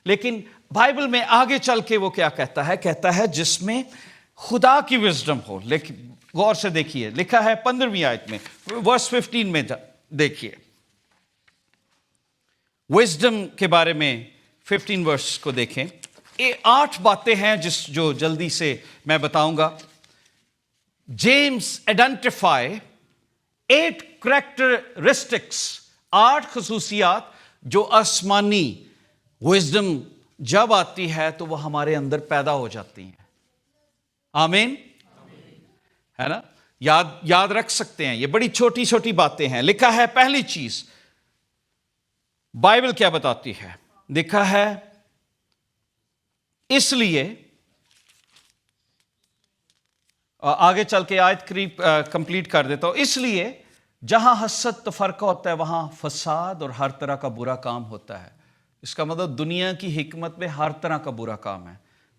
S1: لیکن بائبل میں آگے چل کے وہ کیا کہتا ہے؟ کہتا ہے جس میں خدا کی وزڈم ہو. لیکن غور سے دیکھیے, لکھا ہے 15ویں آیت میں ورس 15 میں دیکھیے, وزڈم کے بارے میں 15 ورس کو دیکھیں. یہ 8 باتیں ہیں جو جلدی سے میں بتاؤں گا. جیمز آئیڈینٹیفائی 8 کریکٹرسٹکس, 8 خصوصیات جو آسمانی وزڈم جب آتی ہے تو وہ ہمارے اندر پیدا ہو جاتی ہیں. آمین, ہے نا؟ یاد رکھ سکتے ہیں, یہ بڑی چھوٹی چھوٹی باتیں ہیں. لکھا ہے پہلی چیز, بائبل کیا بتاتی ہے؟ لکھا ہے اس لیے, آگے چل کے آیت کمپلیٹ کر دیتا ہوں. اس لیے جہاں حسد تفرقہ ہوتا ہے وہاں فساد اور ہر طرح کا برا کام ہوتا ہے. اس کا مطلب دنیا کی حکمت میں ہر طرح کا برا کام ہے.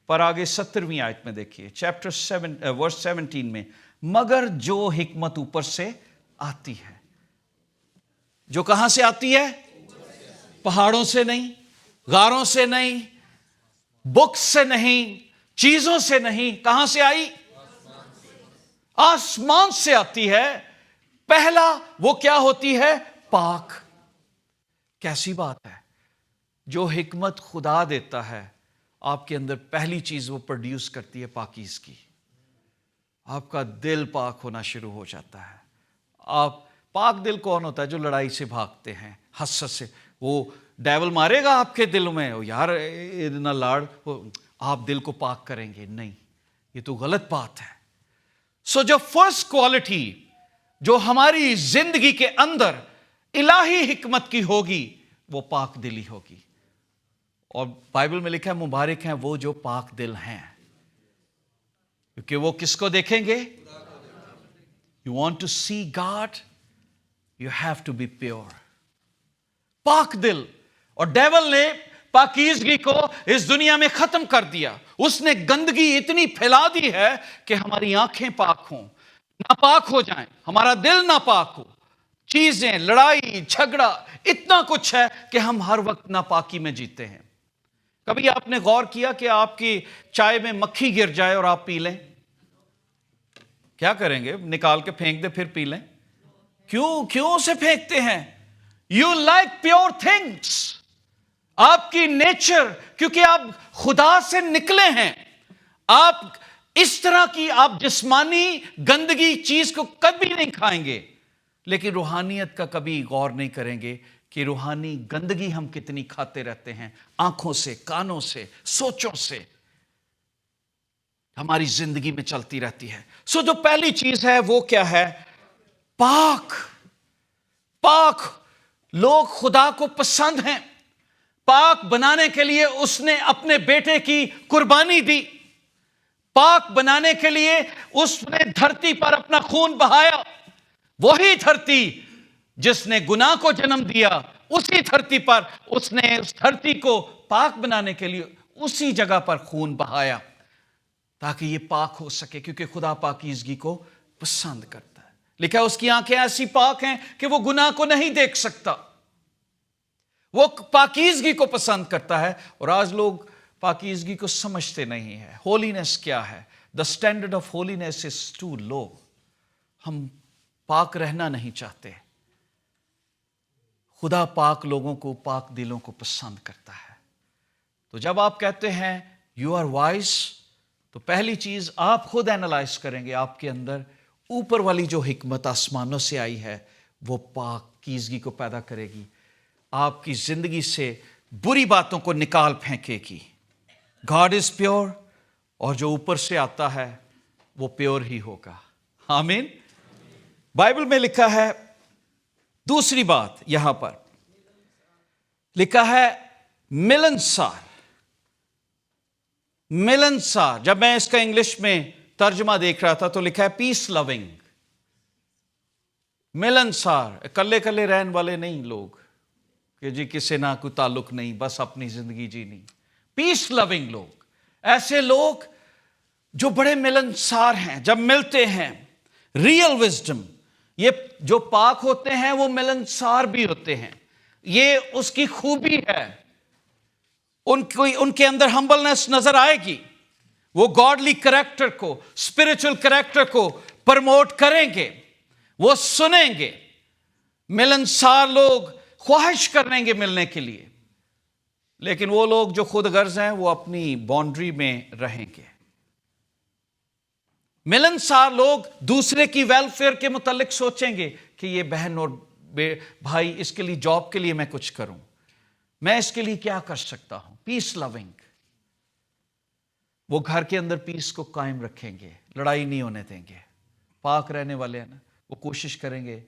S1: پر آگے 17ویں آیت میں دیکھیے, چیپٹر 7 ورس 17 میں, مگر جو حکمت اوپر سے آتی ہے. جو کہاں سے آتی ہے؟ پہاڑوں سے نہیں, غاروں سے نہیں, بکس سے نہیں, چیزوں سے نہیں. کہاں سے آئی؟ آسمان سے آتی ہے. پہلا وہ کیا ہوتی ہے؟ پاک. کیسی بات ہے؟ جو حکمت خدا دیتا ہے آپ کے اندر پہلی چیز وہ پروڈیوس کرتی ہے پاکیزگی. آپ کا دل پاک ہونا شروع ہو جاتا ہے. آپ پاک دل کون ہوتا ہے؟ جو لڑائی سے بھاگتے ہیں, حسد سے. وہ ڈیول مارے گا آپ کے دل میں, یار اتنا لاڑ, آپ دل کو پاک کریں گے؟ نہیں, یہ تو غلط بات ہے. سو جو فرسٹ کوالٹی جو ہماری زندگی کے اندر الہی حکمت کی ہوگی وہ پاک دلی ہوگی. اور بائبل میں لکھا ہے مبارک ہیں وہ جو پاک دل ہیں، کیونکہ وہ کس کو دیکھیں گے؟ You want to see God, you have to be pure. پاک دل. اور ڈیول نے پاکیزگی کو اس دنیا میں ختم کر دیا. اس نے گندگی اتنی پھیلا دی ہے کہ ہماری آنکھیں پاک ہوں، ناپاک ہو جائیں، ہمارا دل ناپاک ہو. چیزیں، لڑائی جھگڑا اتنا کچھ ہے کہ ہم ہر وقت ناپاکی میں جیتے ہیں. کبھی آپ نے غور کیا کہ آپ کی چائے میں مکھی گر جائے اور آپ پی لیں؟ کیا کریں گے؟ نکال کے پھینک دے پھر پی لیں؟ کیوں اسے پھینکتے ہیں؟ You like pure things. آپ کی نیچر، کیونکہ آپ خدا سے نکلے ہیں، آپ اس طرح کی آپ جسمانی گندگی چیز کو کبھی نہیں کھائیں گے، لیکن روحانیت کا کبھی غور نہیں کریں گے کہ روحانی گندگی ہم کتنی کھاتے رہتے ہیں، آنکھوں سے، کانوں سے، سوچوں سے ہماری زندگی میں چلتی رہتی ہے. سو جو پہلی چیز ہے وہ کیا ہے؟ پاک. پاک لوگ خدا کو پسند ہیں. پاک بنانے کے لیے اس نے اپنے بیٹے کی قربانی دی. پاک بنانے کے لیے اس نے دھرتی پر اپنا خون بہایا. وہی دھرتی جس نے گناہ کو جنم دیا، اسی دھرتی پر اس نے اس دھرتی کو پاک بنانے کے لیے اسی جگہ پر خون بہایا تاکہ یہ پاک ہو سکے، کیونکہ خدا پاکیزگی کو پسند کرتا ہے. لکھا اس کی آنکھیں ایسی پاک ہیں کہ وہ گناہ کو نہیں دیکھ سکتا. وہ پاکیزگی کو پسند کرتا ہے. اور آج لوگ پاکیزگی کو سمجھتے نہیں ہیں. ہولینس کیا ہے؟ The standard of holiness is to love. ہم پاک رہنا نہیں چاہتے. خدا پاک لوگوں کو، پاک دلوں کو پسند کرتا ہے. تو جب آپ کہتے ہیں یو آر وائز، تو پہلی چیز آپ خود اینالائز کریں گے آپ کے اندر اوپر والی جو حکمت آسمانوں سے آئی ہے وہ پاکیزگی کو پیدا کرے گی. آپ کی زندگی سے بری باتوں کو نکال پھینکے گی. گاڈ از پیور، اور جو اوپر سے آتا ہے وہ پیور ہی ہوگا. آمین. بائبل میں لکھا ہے دوسری بات، یہاں پر لکھا ہے ملنسار. ملنسار. جب میں اس کا انگلش میں ترجمہ دیکھ رہا تھا تو لکھا ہے پیس لونگ. ملنسار، اکلے کلے رہن والے نہیں لوگ کہ جی کسی نہ کوئی تعلق نہیں، بس اپنی زندگی جینی. پیس لونگ لوگ، ایسے لوگ جو بڑے ملنسار ہیں. جب ملتے ہیں، ریئل وزڈم، یہ جو پاک ہوتے ہیں وہ ملنسار بھی ہوتے ہیں. یہ اس کی خوبی ہے. ان کے اندر ہمبلنس نظر آئے گی. وہ گاڈلی کریکٹر کو، اسپرچل کریکٹر کو پرموٹ کریں گے. وہ سنیں گے. ملنسار لوگ خواہش کریں گے ملنے کے لیے. لیکن وہ لوگ جو خود غرض ہیں وہ اپنی باؤنڈری میں رہیں گے. ملنسار لوگ دوسرے کی ویلفیئر کے متعلق سوچیں گے کہ یہ بہن اور بھائی، اس کے لیے جاب کے لیے میں کچھ کروں، میں اس کے لیے کیا کر سکتا ہوں. پیس لونگ. وہ گھر کے اندر پیس کو قائم رکھیں گے، لڑائی نہیں ہونے دیں گے. پاک رہنے والے ہیں نا، وہ کوشش کریں گے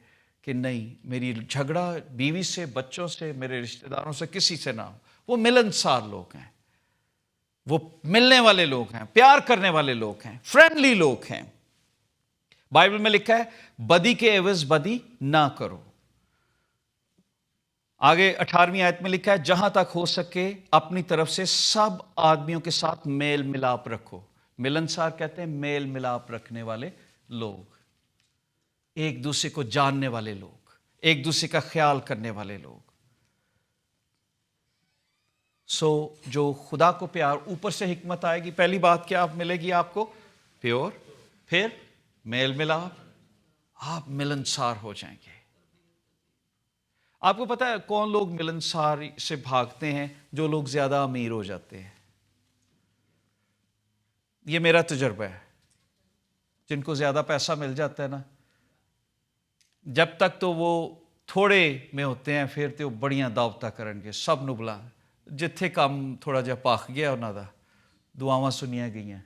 S1: کہ نہیں، میری جھگڑا بیوی سے، بچوں سے، میرے رشتہ داروں سے کسی سے نہ ہو. وہ ملنسار لوگ ہیں. وہ ملنے والے لوگ ہیں، پیار کرنے والے لوگ ہیں، فرینڈلی لوگ ہیں. بائبل میں لکھا ہے بدی کے عوض بدی نہ کرو. آگے 18ویں آیت میں لکھا ہے جہاں تک ہو سکے اپنی طرف سے سب آدمیوں کے ساتھ میل ملاپ رکھو. ملنسار کہتے ہیں میل ملاپ رکھنے والے لوگ، ایک دوسرے کو جاننے والے لوگ، ایک دوسرے کا خیال کرنے والے لوگ. جو خدا کو پیار، اوپر سے حکمت آئے گی. پہلی بات کیا ملے گی آپ کو؟ پیور. پھر میل ملاپ، آپ ملنسار ہو جائیں گے. آپ کو پتا ہے کون لوگ ملنسار سے بھاگتے ہیں؟ جو لوگ زیادہ امیر ہو جاتے ہیں. یہ میرا تجربہ ہے. جن کو زیادہ پیسہ مل جاتا ہے نا، جب تک تو وہ تھوڑے میں ہوتے ہیں پھر تو بڑیاں دعوتاں کرن گے، سب نو بلا. جتھے کام تھوڑا جہا پاک گیا انہاں دا، دعاواں سنیاں گئیاں،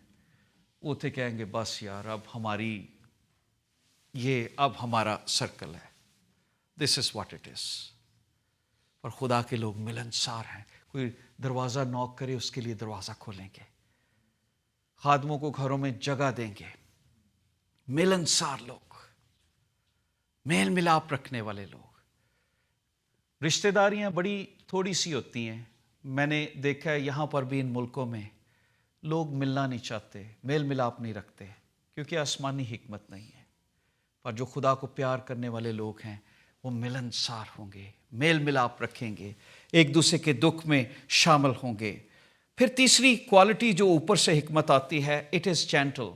S1: اوتھے کہیں گے بس یار اب ہماری یہ اب ہمارا سرکل ہے. دس از واٹ اٹ از. اور خدا کے لوگ ملنسار ہیں. کوئی دروازہ نوک کرے اس کے لیے دروازہ کھولیں گے. خادموں کو گھروں میں جگہ دیں گے. ملنسار لوگ, میل ملاپ رکھنے والے لوگ. رشتہ داریاں بڑی تھوڑی سی ہوتی ہیں. میں نے دیکھا ہے یہاں پر بھی ان ملکوں میں لوگ ملنا نہیں چاہتے, میل ملاپ نہیں رکھتے, کیونکہ آسمانی حکمت نہیں ہے. پر جو خدا کو پیار کرنے والے لوگ ہیں وہ ملنسار ہوں گے, میل ملاپ رکھیں گے, ایک دوسرے کے دکھ میں شامل ہوں گے. پھر تیسری کوالٹی جو اوپر سے حکمت آتی ہے, اٹ از جینٹل,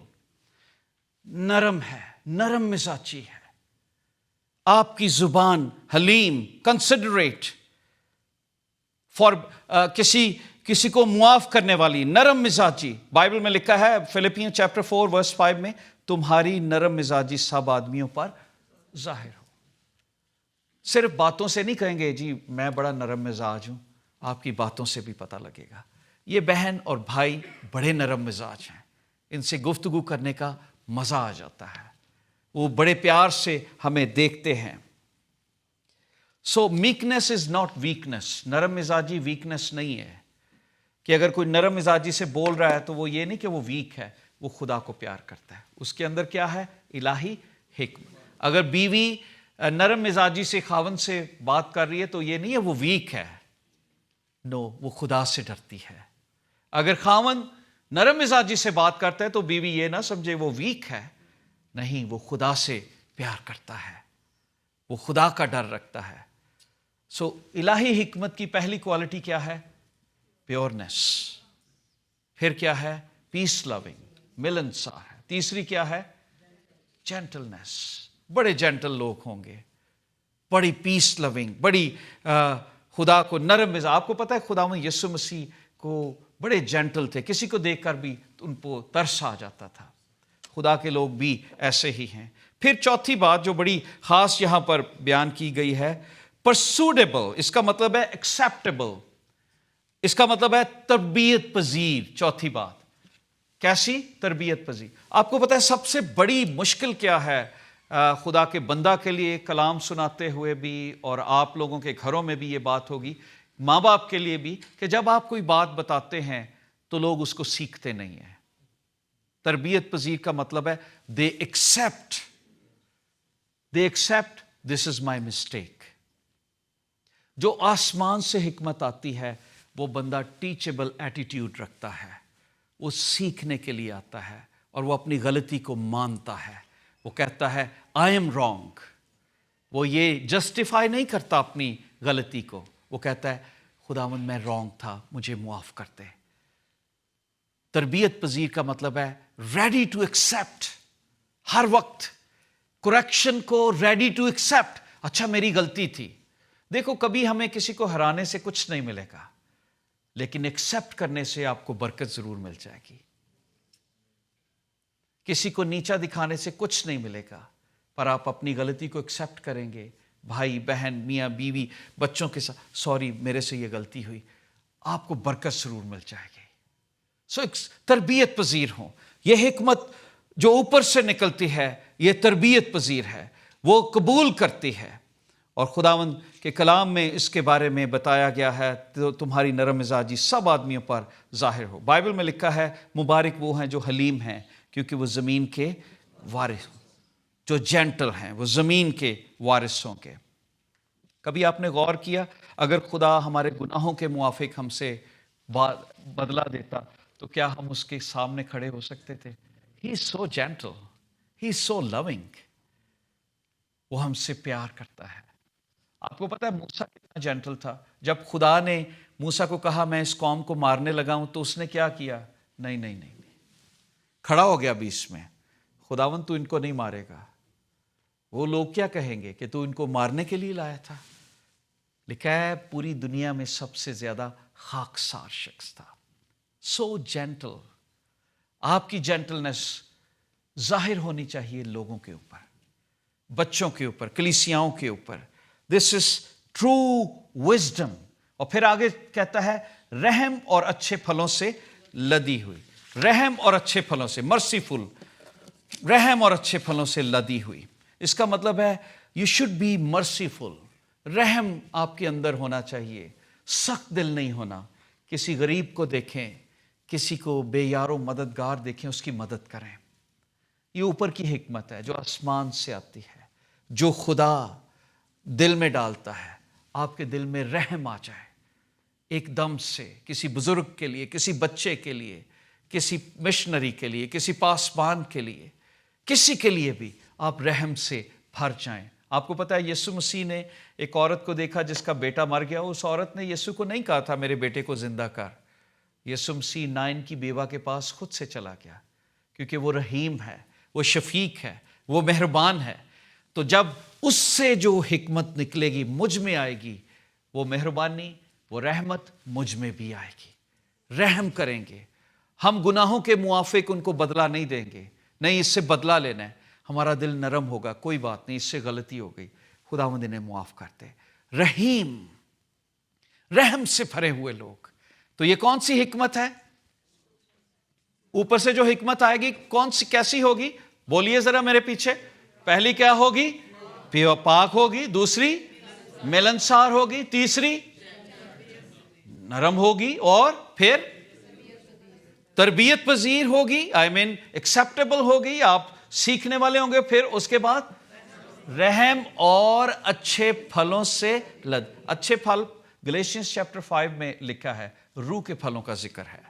S1: نرم ہے, نرم مزاجی ہے. آپ کی زبان حلیم, کنسیڈریٹ, فار کسی کو معاف کرنے والی, نرم مزاجی. بائبل میں لکھا ہے فلپیین چیپٹر 4 ورس 5 میں, تمہاری نرم مزاجی سب آدمیوں پر ظاہر ہو. صرف باتوں سے نہیں کہیں گے جی میں بڑا نرم مزاج ہوں, آپ کی باتوں سے بھی پتہ لگے گا. یہ بہن اور بھائی بڑے نرم مزاج ہیں, ان سے گفتگو کرنے کا مزہ آ جاتا ہے, وہ بڑے پیار سے ہمیں دیکھتے ہیں. سو میکنیس از ناٹ ویکنیس. نرم مزاجی ویکنیس نہیں ہے کہ اگر کوئی نرم مزاجی سے بول رہا ہے تو وہ یہ نہیں کہ وہ ویک ہے, وہ خدا کو پیار کرتا ہے. اس کے اندر کیا ہے؟ الہی حکمت. اگر بیوی نرم مزاجی سے خاوند سے بات کر رہی ہے تو یہ نہیں ہے وہ ویک ہے, نو, وہ خدا سے ڈرتی ہے. اگر خاوند نرم مزاجی سے بات کرتا ہے تو بیوی یہ نہ سمجھے وہ ویک ہے, نہیں, وہ خدا سے پیار کرتا ہے, وہ خدا کا ڈر رکھتا ہے. سو الہی حکمت کی پہلی کوالٹی کیا ہے؟ پیورنس. پھر کیا ہے؟ پیس لونگ, ملنسار ہے. تیسری کیا ہے؟ جینٹلنس. بڑے جینٹل لوگ ہوں گے, بڑی پیس لونگ, بڑی خدا کو نرم مزاج. آپ کو پتہ ہے خدا میں یسوع مسیح کو بڑے جینٹل تھے, کسی کو دیکھ کر بھی ان کو ترس آ جاتا تھا. خدا کے لوگ بھی ایسے ہی ہیں. پھر چوتھی بات جو بڑی خاص یہاں پر بیان کی گئی ہے, پرسوڈیبل. اس کا مطلب ہے ایکسیپٹیبل, اس کا مطلب ہے تربیت پذیر. چوتھی بات کیسی؟ تربیت پذیر. آپ کو پتہ ہے سب سے بڑی مشکل کیا ہے خدا کے بندہ کے لیے کلام سناتے ہوئے بھی, اور آپ لوگوں کے گھروں میں بھی یہ بات ہوگی, ماں باپ کے لیے بھی, کہ جب آپ کوئی بات بتاتے ہیں تو لوگ اس کو سیکھتے نہیں ہیں. تربیت پذیر کا مطلب ہے دے accept this is my mistake. جو آسمان سے حکمت آتی ہے وہ بندہ ٹیچبل ایٹیٹیوڈ رکھتا ہے, وہ سیکھنے کے لیے آتا ہے اور وہ اپنی غلطی کو مانتا ہے. وہ کہتا ہے آئی ایم رانگ. وہ یہ جسٹیفائی نہیں کرتا اپنی غلطی کو, وہ کہتا ہے خداوند میں رانگ تھا, مجھے معاف کر دے. تربیت پذیر کا مطلب ہے ریڈی ٹو ایکسیپٹ, ہر وقت کریکشن کو ریڈی ٹو ایکسیپٹ. اچھا میری غلطی تھی. دیکھو کبھی ہمیں کسی کو ہرانے سے کچھ نہیں ملے گا, لیکن ایکسیپٹ کرنے سے آپ کو برکت ضرور مل جائے گی. کسی کو نیچا دکھانے سے کچھ نہیں ملے گا, پر آپ اپنی غلطی کو ایکسیپٹ کریں گے, بھائی بہن میاں بیوی بچوں کے ساتھ, سوری میرے سے یہ غلطی ہوئی, آپ کو برکت ضرور مل جائے گی. سو تربیت پذیر ہوں. یہ حکمت جو اوپر سے نکلتی ہے یہ تربیت پذیر ہے, وہ قبول کرتی ہے. اور خداوند کے کلام میں اس کے بارے میں بتایا گیا ہے تو تمہاری نرم مزاجی سب آدمیوں پر ظاہر ہو. بائبل میں لکھا ہے مبارک وہ ہیں جو حلیم ہیں کیونکہ وہ زمین کے وارث ہوں. جو جینٹل ہیں وہ زمین کے وارث ہوں گے. کبھی آپ نے غور کیا اگر خدا ہمارے گناہوں کے موافق ہم سے بدلہ دیتا تو کیا ہم اس کے سامنے کھڑے ہو سکتے تھے؟ ہی از سو جینٹل, ہی از سو لونگ. وہ ہم سے پیار کرتا ہے. آپ کو پتہ ہے موسیٰ کتنا جینٹل تھا. جب خدا نے موسیٰ کو کہا میں اس قوم کو مارنے لگا ہوں تو اس نے کیا کیا؟ نہیں, کھڑا ہو گیا بیچ میں. خداوند تو ان کو نہیں مارے گا, وہ لوگ کیا کہیں گے کہ تو ان کو مارنے کے لیے لایا تھا. لکھا ہے پوری دنیا میں سب سے زیادہ خاکسار شخص تھا. سو جینٹل. آپ کی جینٹلنس ظاہر ہونی چاہیے لوگوں کے اوپر, بچوں کے اوپر, کلیسیاؤں کے اوپر. دس از ٹرو وزڈم. اور پھر آگے کہتا ہے رحم اور اچھے پھلوں سے لدی ہوئی. رحم اور اچھے پھلوں سے, مرسیفل, رحم اور اچھے پھلوں سے لدی ہوئی. اس کا مطلب ہے یو شوڈ بی مرسیفل، رحم آپ کے اندر ہونا چاہیے، سخت دل نہیں ہونا. کسی غریب کو دیکھیں، کسی کو بے یار و مددگار دیکھیں، اس کی مدد کریں. یہ اوپر کی حکمت ہے جو آسمان سے آتی ہے، جو خدا دل میں ڈالتا ہے. آپ کے دل میں رحم آ جائے ایک دم سے، کسی بزرگ کے لیے، کسی بچے کے لیے، کسی مشنری کے لیے، کسی پاسبان کے لیے، کسی کے لیے بھی آپ رحم سے بھر جائیں. آپ کو پتا ہے یسوع مسیح نے ایک عورت کو دیکھا جس کا بیٹا مر گیا. اس عورت نے یسوع کو نہیں کہا تھا میرے بیٹے کو زندہ کر. یسوع مسیح نائن کی بیوہ کے پاس خود سے چلا گیا، کیونکہ وہ رحیم ہے، وہ شفیق ہے، وہ مہربان ہے. تو جب اس سے جو حکمت نکلے گی، مجھ میں آئے گی، وہ مہربانی، وہ رحمت مجھ میں بھی آئے گی. رحم کریں گے ہم، گناہوں کے موافق ان کو بدلہ نہیں دیں گے. نہیں، اس سے بدلہ لینا ہے، ہمارا دل نرم ہوگا، کوئی بات نہیں، اس سے غلطی ہو گئی، خداوند انہیں معاف کرتے. رحیم، رحم سے بھرے ہوئے لوگ. تو یہ کون سی حکمت ہے؟ اوپر سے جو حکمت آئے گی کون سی، کیسی ہوگی؟ بولیے ذرا میرے پیچھے. پہلی کیا ہوگی؟ پاک ہوگی. دوسری ملنسار ہوگی. تیسری نرم ہوگی. اور پھر تربیت پذیر ہوگی، ایکسیپٹیبل ہوگی، آپ سیکھنے والے ہوں گے. پھر اس کے بعد رحم اور اچھے پھلوں سے لد. اچھے پھل گلیشینز چیپٹر 5 میں لکھا ہے، روح کے پھلوں کا ذکر ہے.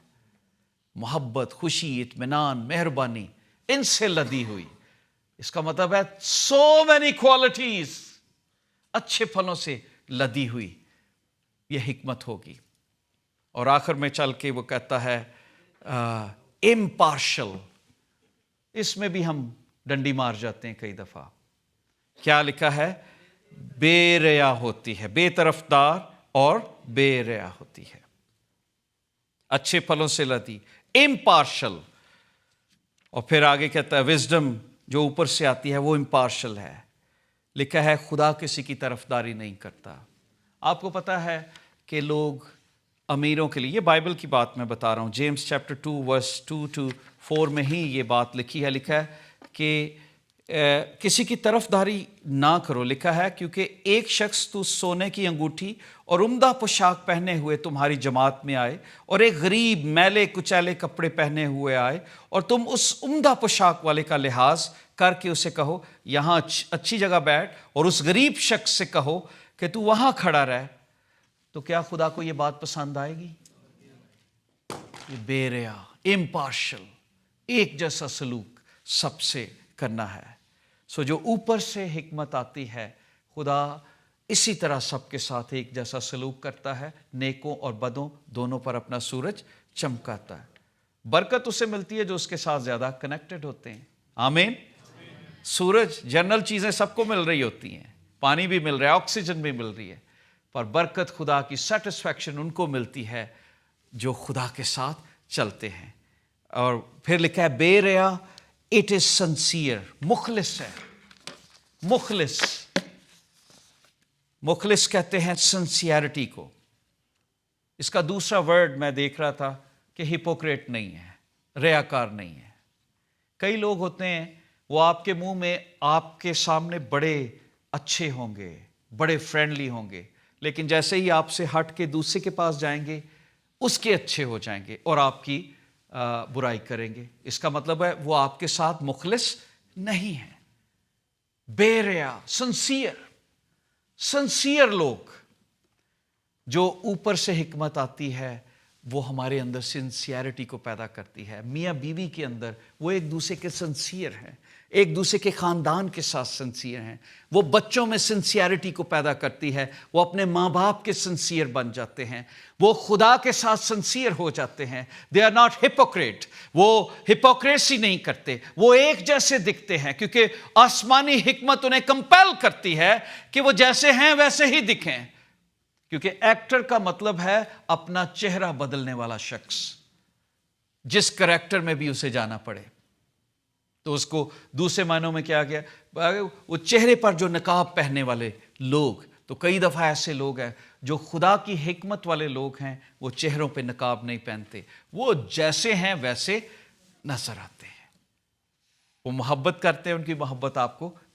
S1: محبت، خوشی، اطمینان، مہربانی، ان سے لدی ہوئی. اس کا مطلب ہے سو مینی کوالٹیز، اچھے پھلوں سے لدی ہوئی یہ حکمت ہوگی. اور آخر میں چل کے وہ کہتا ہے امپارشل. اس میں بھی ہم ڈنڈی مار جاتے ہیں کئی دفعہ. کیا لکھا ہے؟ بے ریا ہوتی ہے، بے طرفدار اور بے ریا ہوتی ہے، اچھے پھلوں سے لدی، امپارشل. اور پھر آگے کہتا ہے وزڈم جو اوپر سے آتی ہے وہ امپارشل ہے. لکھا ہے خدا کسی کی طرفداری نہیں کرتا. آپ کو پتا ہے کہ لوگ امیروں کے لیے، یہ بائبل کی بات میں بتا رہا ہوں، جیمز چیپٹر 2 ورس 2 to 4 میں ہی یہ بات لکھی ہے. لکھا ہے کہ کسی کی طرفداری نہ کرو. لکھا ہے کیونکہ ایک شخص تو سونے کی انگوٹھی اور عمدہ پوشاک پہنے ہوئے تمہاری جماعت میں آئے، اور ایک غریب میلے کچیلے کپڑے پہنے ہوئے آئے، اور تم اس عمدہ پوشاک والے کا لحاظ کر کے اسے کہو یہاں اچھی جگہ بیٹھ، اور اس غریب شخص سے کہو کہ تو وہاں کھڑا رہ. تو کیا خدا کو یہ بات پسند آئے گی؟ یہ بے ریا، امپارشل، ایک جیسا سلوک سب سے کرنا ہے. سو جو اوپر سے حکمت آتی ہے، خدا اسی طرح سب کے ساتھ ایک جیسا سلوک کرتا ہے، نیکوں اور بدوں دونوں پر اپنا سورج چمکاتا ہے. برکت اسے ملتی ہے جو اس کے ساتھ زیادہ کنیکٹڈ ہوتے ہیں. آمین. سورج، جنرل چیزیں سب کو مل رہی ہوتی ہیں، پانی بھی مل رہا ہے، آکسیجن بھی مل رہی ہے، پر برکت خدا کی سیٹسفیکشن ان کو ملتی ہے جو خدا کے ساتھ چلتے ہیں. اور پھر لکھا ہے بے ریا، اٹ از سنسیئر، مخلص ہے. مخلص، مخلص کہتے ہیں سنسیئرٹی کو. اس کا دوسرا ورڈ میں دیکھ رہا تھا کہ ہپوکریٹ نہیں ہے، ریاکار نہیں ہے. کئی لوگ ہوتے ہیں وہ آپ کے منہ میں، آپ کے سامنے بڑے اچھے ہوں گے، بڑے فرینڈلی ہوں گے، لیکن جیسے ہی آپ سے ہٹ کے دوسرے کے پاس جائیں گے اس کے اچھے ہو جائیں گے اور آپ کی برائی کریں گے. اس کا مطلب ہے وہ آپ کے ساتھ مخلص نہیں ہے. بے ریا، سنسیئر لوگ، جو اوپر سے حکمت آتی ہے وہ ہمارے اندر سنسیئرٹی کو پیدا کرتی ہے. میاں بیوی کے اندر وہ ایک دوسرے کے سنسیئر ہیں، ایک دوسرے کے خاندان کے ساتھ سنسیئر ہیں. وہ بچوں میں سنسیئرٹی کو پیدا کرتی ہے، وہ اپنے ماں باپ کے سنسیئر بن جاتے ہیں، وہ خدا کے ساتھ سنسیئر ہو جاتے ہیں. دے آر ناٹ ہپوکریٹ، وہ ہپوکریسی نہیں کرتے، وہ ایک جیسے دکھتے ہیں کیونکہ آسمانی حکمت انہیں کمپیل کرتی ہے کہ وہ جیسے ہیں ویسے ہی دکھیں. کیونکہ ایکٹر کا مطلب ہے اپنا چہرہ بدلنے والا شخص، جس کریکٹر میں بھی اسے جانا پڑے. تو اس کو دوسرے معنوں میں کیا گیا، وہ چہرے پر جو نقاب پہننے والے لوگ. تو کئی دفعہ ایسے لوگ ہیں جو خدا کی حکمت والے لوگ ہیں، وہ چہروں پہ نقاب نہیں پہنتے، وہ جیسے ہیں ویسے نظر آتے ہیں. وہ محبت کرتے ہیں، ان کی محبت آپ کو